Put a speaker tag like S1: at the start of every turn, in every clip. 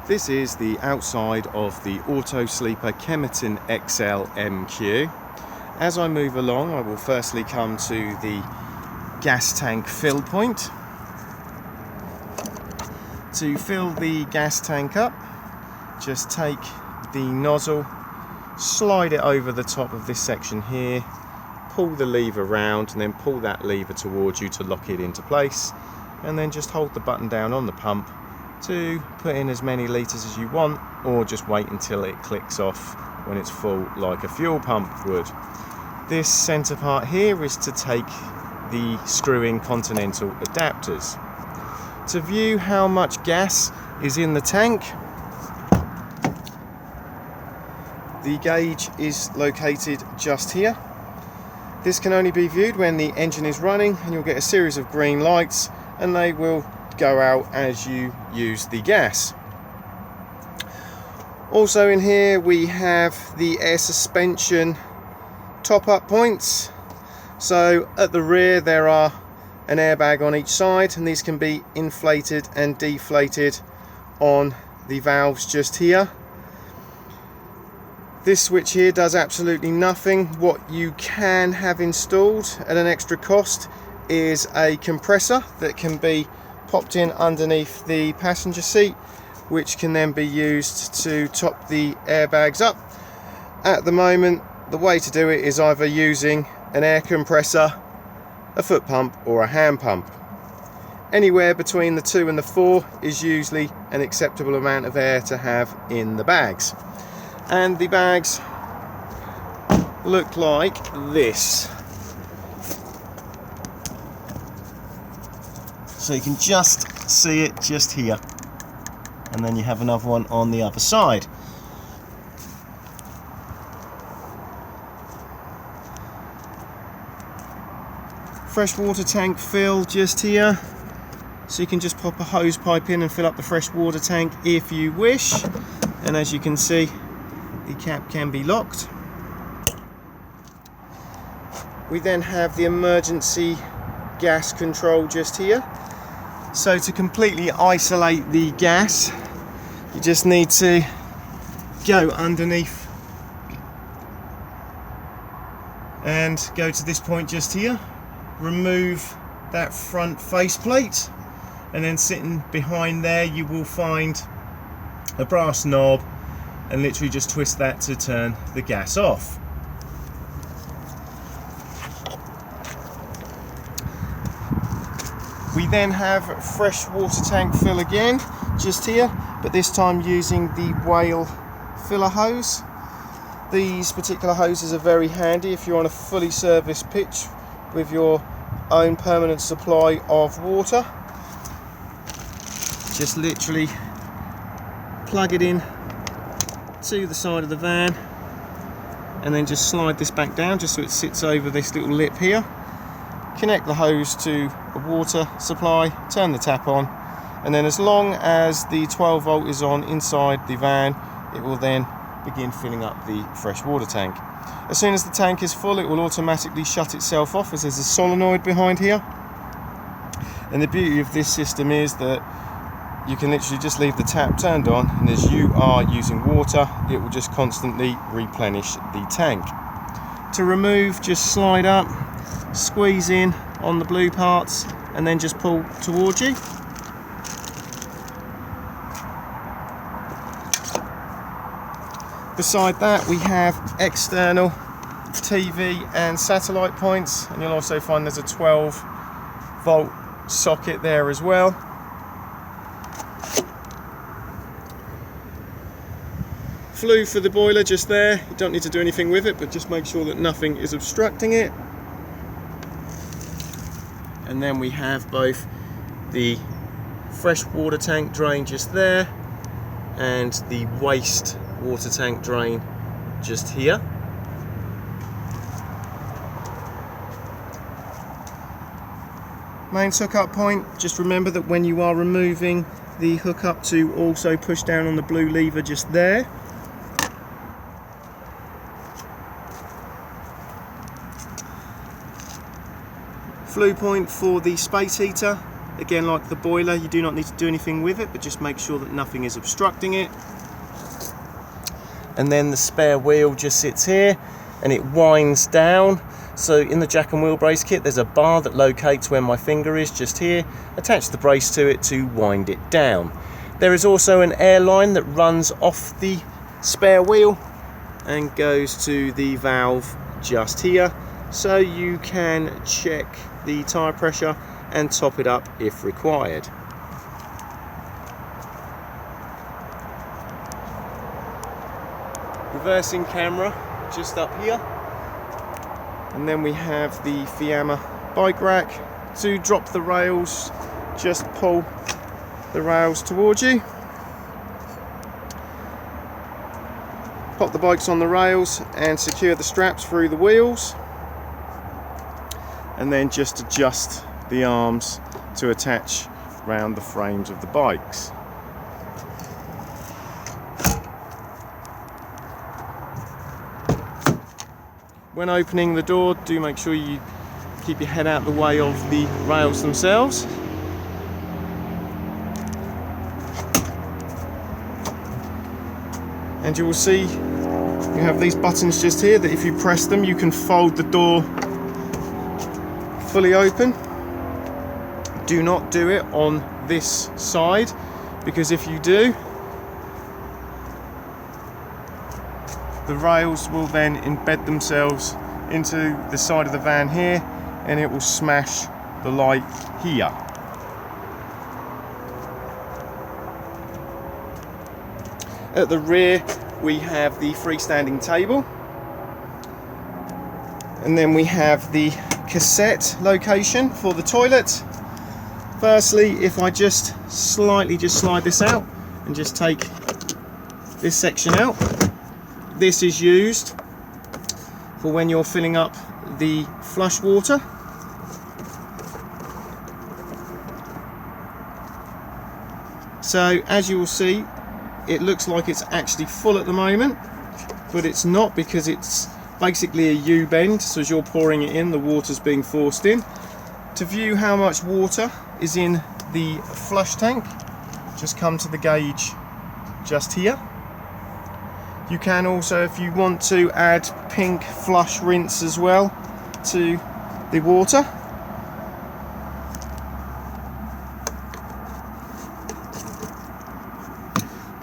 S1: This is the outside of the Auto-Sleeper Kemerton XL MQ. As I move along, I will firstly come to the gas tank fill point. To fill the gas tank up, just take the nozzle, slide it over the top of this section here, pull the lever round and then pull that lever towards you to lock it into place, and then just hold the button down on the pump to put in as many litres as you want, or just wait until it clicks off when it's full like a fuel pump would. This centre part here is to take the screw-in continental adapters. To view how much gas is in the tank, the gauge is located just here. This can only be viewed when the engine is running, and you'll get a series of green lights and they will go out as you use the gas. Also in here we have the air suspension top-up points. So at the rear there are an airbag on each side, and these can be inflated and deflated on the valves just here. This switch here does absolutely nothing. What you can have installed at an extra cost is a compressor that can be popped in underneath the passenger seat, which can then be used to top the airbags up. At the moment, the way to do it is either using an air compressor, a foot pump or a hand pump. Anywhere between the 2 and the 4 is usually an acceptable amount of air to have in the bags. And the bags look like this. So you can just see it just here, and then you have another one on the other side. Freshwater tank fill just here, so you can just pop a hose pipe in and fill up the freshwater tank if you wish. And as you can see, the cap can be locked. We then have the emergency gas control just here. So to completely isolate the gas, you just need to go underneath and go to this point just here, remove that front faceplate, and then sitting behind there you will find a brass knob, and literally just twist that to turn the gas off. We then have fresh water tank fill again, just here, but this time using the whale filler hose. These particular hoses are very handy if you're on a fully serviced pitch with your own permanent supply of water. Just literally plug it in to the side of the van, and then just slide this back down just so it sits over this little lip here. Connect the hose to a water supply, turn the tap on, and then as long as the 12 volt is on inside the van, it will then begin filling up the fresh water tank. As soon as the tank is full, it will automatically shut itself off, as there's a solenoid behind here. And the beauty of this system is that you can literally just leave the tap turned on, and as you are using water, it will just constantly replenish the tank. To remove, just slide up, squeeze in on the blue parts, and then just pull towards you. Beside that we have external TV and satellite points, and you'll also find there's a 12 volt socket there as well. Flue for the boiler just there. You don't need to do anything with it, but just make sure that nothing is obstructing it. And then we have both the fresh water tank drain just there and the waste water tank drain just here. Mains hookup point, just remember that when you are removing the hookup to also push down on the blue lever just there. Flue point for the space heater, Again, like the boiler, you do not need to do anything with it, but just make sure that nothing is obstructing it. And then the spare wheel just sits here and it winds down. So in the jack and wheel brace kit, there's a bar that locates where my finger is just here. Attach the brace to it to wind it down. There is also an air line that runs off the spare wheel and goes to the valve just here, so you can check the tyre pressure and top it up if required. Reversing camera just up here, and then we have the Fiamma bike rack. To drop the rails, just pull the rails towards you, pop the bikes on the rails and secure the straps through the wheels, and then just adjust the arms to attach round the frames of the bikes. When opening the door, do make sure you keep your head out the way of the rails themselves. And you will see you have these buttons just here that if you press them, you can fold the door fully open. Do not do it on this side, because if you do, the rails will then embed themselves into the side of the van here and it will smash the light here. At the rear we have the freestanding table, and then we have the cassette location for the toilet. Firstly, if I just slide this out and just take this section out, this is used for when you're filling up the flush water. So as you will see, it looks like it's actually full at the moment, but it's not, because it's basically a U-bend. So as you're pouring it in, the water's being forced in. To view how much water is in the flush tank, just come to the gauge just here. You can also, if you want to, add pink flush rinse as well to the water.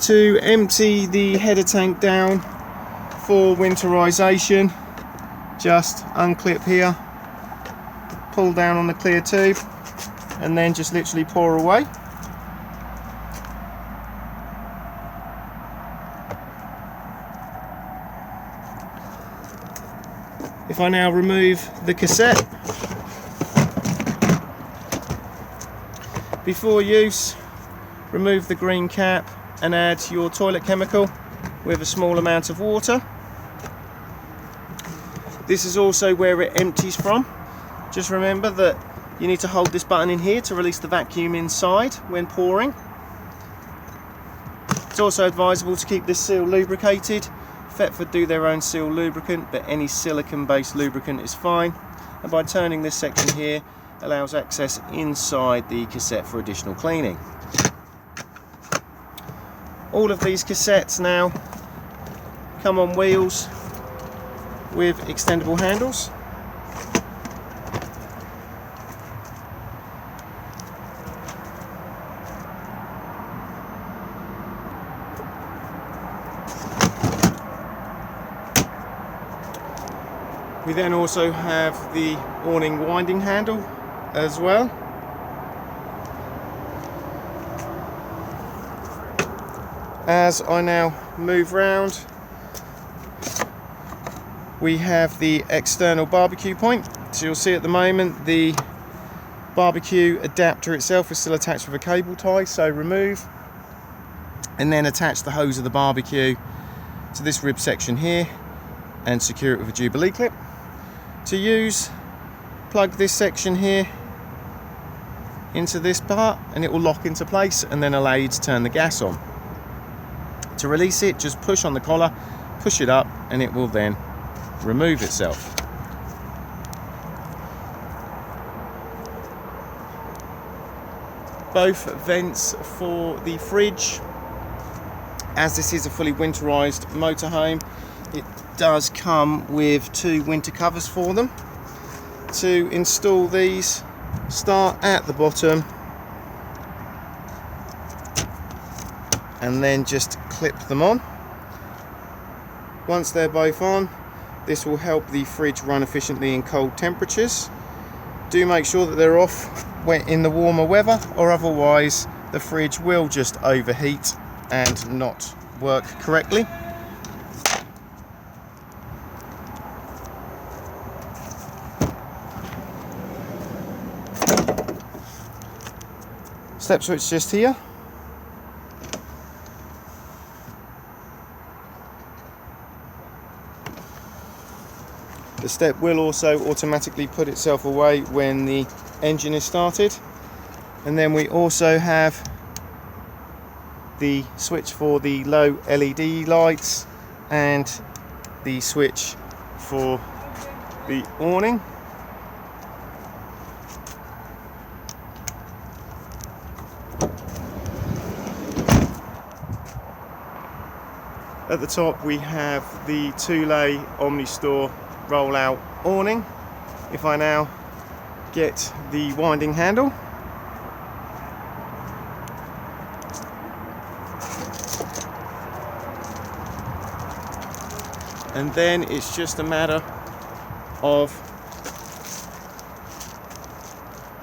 S1: To empty the header tank down for winterization, just unclip here, pull down on the clear tube, and then just literally pour away. If I now remove the cassette, before use, remove the green cap and add your toilet chemical with a small amount of water. This is also where it empties from. Just remember that you need to hold this button in here to release the vacuum inside when pouring. It's also advisable to keep this seal lubricated. Thetford do their own seal lubricant, but any silicone based lubricant is fine. And by turning this section here, allows access inside the cassette for additional cleaning. All of these cassettes now come on wheels with extendable handles. We then also have the awning winding handle as well. As I now move round, we have the external barbecue point. So you'll see at the moment the barbecue adapter itself is still attached with a cable tie, so remove and then attach the hose of the barbecue to this rib section here and secure it with a Jubilee clip. To use, plug this section here into this part and it will lock into place and then allow you to turn the gas on. To release it, just push on the collar, push it up, and it will then remove itself. both vents for the fridge. As this is a fully winterized motorhome, it does come with 2 winter covers for them. To install these, start at the bottom and then just clip them on. Once they're both on, this will help the fridge run efficiently in cold temperatures. Do make sure that they're off in the warmer weather, or otherwise the fridge will just overheat and not work correctly. Step switch just here. The step will also automatically put itself away when the engine is started. And then we also have the switch for the low LED lights and the switch for the awning. At the top we have the 2-lay Omni-Store roll-out awning. If I now get the winding handle, and then it's just a matter of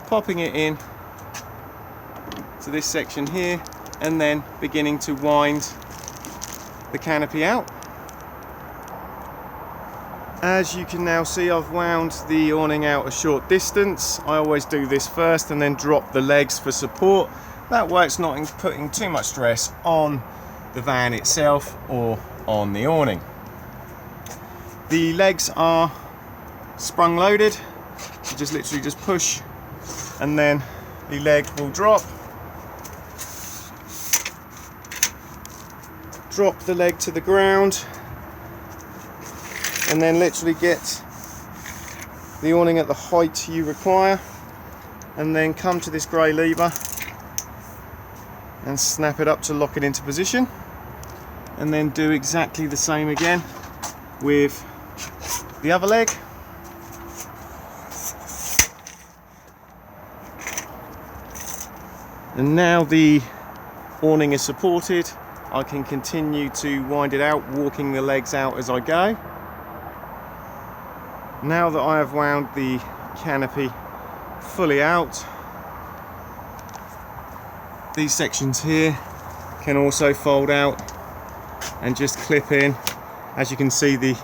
S1: popping it in to this section here and then beginning to wind the canopy out. As you can now see, I've wound the awning out a short distance. I always do this first and then drop the legs for support. That way it's not putting too much stress on the van itself or on the awning. The legs are sprung loaded. You just literally just push and then the leg will drop. Drop the leg to the ground and then literally get the awning at the height you require, and then come to this grey lever and snap it up to lock it into position, and then do exactly the same again with the other leg. And now the awning is supported, I can continue to wind it out, walking the legs out as I go. Now that I have wound the canopy fully out, these sections here can also fold out and just clip in. As you can see, the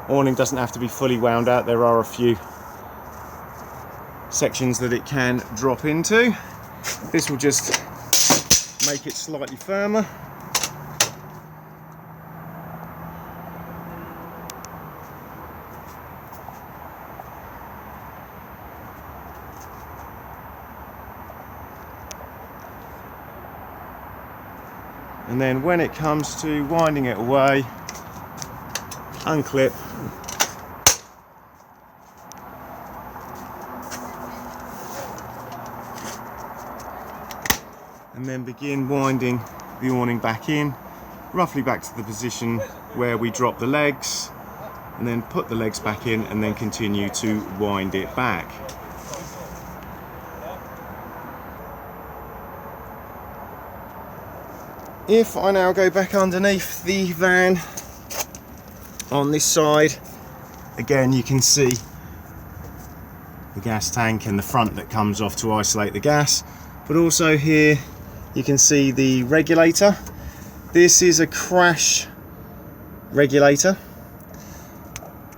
S1: awning doesn't have to be fully wound out. There are a few sections that it can drop into. This will just make it slightly firmer. And then when it comes to winding it away, unclip and then begin winding the awning back in, roughly back to the position where we drop the legs, and then put the legs back in and then continue to wind it back. If I now go back underneath the van on this side, again you can see the gas tank and the front that comes off to isolate the gas, but also here you can see the regulator. This is a crash regulator,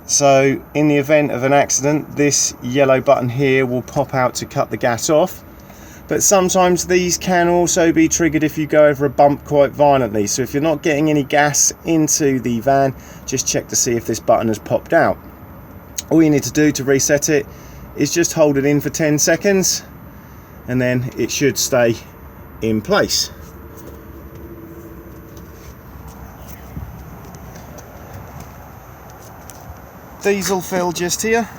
S1: so in the event of an accident this yellow button here will pop out to cut the gas off. But sometimes these can also be triggered if you go over a bump quite violently. So if you're not getting any gas into the van, just check to see if this button has popped out. All you need to do to reset it is just hold it in for 10 seconds and then it should stay in place. Diesel fill just here,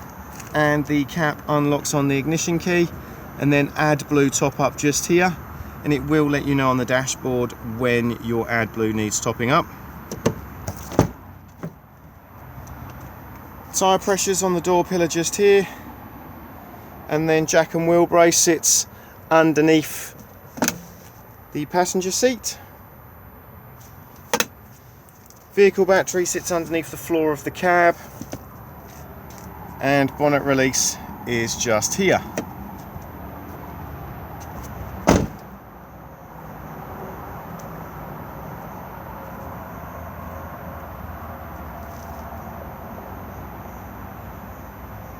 S1: and the cap unlocks on the ignition key. and then AdBlue top up just here, and it will let you know on the dashboard when your AdBlue needs topping up. Tyre pressures on the door pillar just here, and then jack and wheel brace sits underneath the passenger seat. Vehicle battery sits underneath the floor of the cab, and bonnet release is just here.